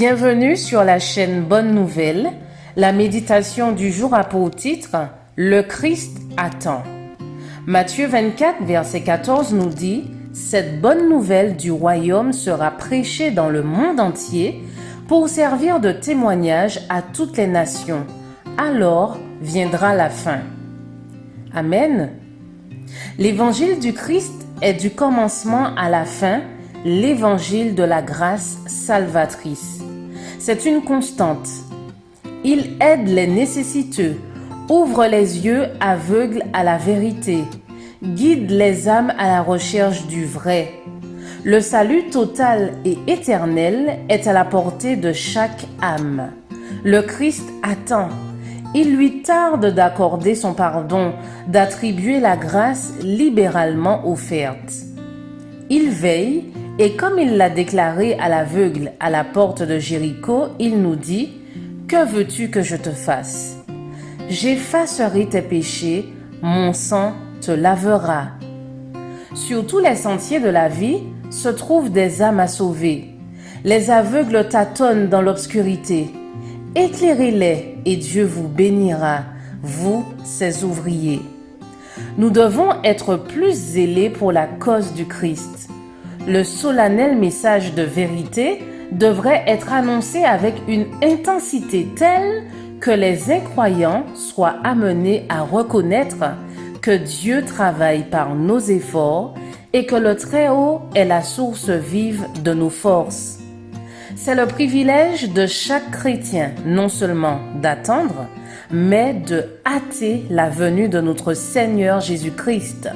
Bienvenue sur la chaîne Bonne Nouvelle. La méditation du jour a pour titre « Le Christ attend ». Matthieu 24, verset 14 nous dit « Cette bonne nouvelle du royaume sera prêchée dans le monde entier pour servir de témoignage à toutes les nations. Alors viendra la fin. » Amen. L'évangile du Christ est du commencement à la fin l'évangile de la grâce salvatrice. C'est une constante. Il aide les nécessiteux, ouvre les yeux aveugles à la vérité, guide les âmes à la recherche du vrai. Le salut total et éternel est à la portée de chaque âme. Le Christ attend. Il lui tarde d'accorder son pardon, d'attribuer la grâce libéralement offerte. Il veille et comme il l'a déclaré à l'aveugle à la porte de Jéricho, il nous dit « Que veux-tu que je te fasse? J'effacerai tes péchés, mon sang te lavera. » Sur tous les sentiers de la vie se trouvent des âmes à sauver. Les aveugles tâtonnent dans l'obscurité. Éclairez-les et Dieu vous bénira, vous, ses ouvriers. Nous devons être plus zélés pour la cause du Christ. Le solennel message de vérité devrait être annoncé avec une intensité telle que les incroyants soient amenés à reconnaître que Dieu travaille par nos efforts et que le Très-Haut est la source vive de nos forces. C'est le privilège de chaque chrétien, non seulement d'attendre, mais de hâter la venue de notre Seigneur Jésus-Christ.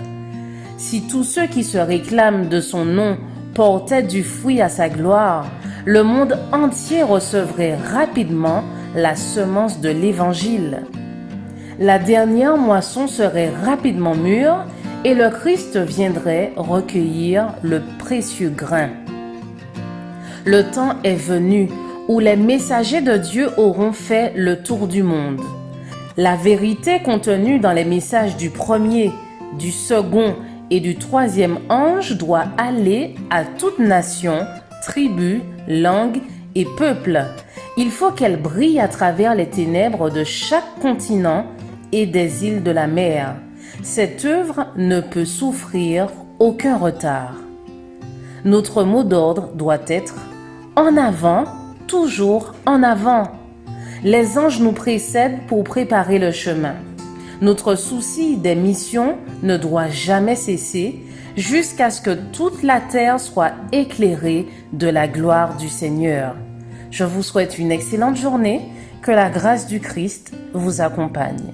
Si tous ceux qui se réclament de son nom portaient du fruit à sa gloire, le monde entier recevrait rapidement la semence de l'Évangile. La dernière moisson serait rapidement mûre et le Christ viendrait recueillir le précieux grain. Le temps est venu où les messagers de Dieu auront fait le tour du monde. La vérité contenue dans les messages du premier, du second et du troisième ange doit aller à toute nation, tribu, langue et peuple. Il faut qu'elle brille à travers les ténèbres de chaque continent et des îles de la mer. Cette œuvre ne peut souffrir aucun retard. Notre mot d'ordre doit être « En avant, toujours en avant ». Les anges nous précèdent pour préparer le chemin. Notre souci des missions ne doit jamais cesser jusqu'à ce que toute la terre soit éclairée de la gloire du Seigneur. Je vous souhaite une excellente journée, que la grâce du Christ vous accompagne.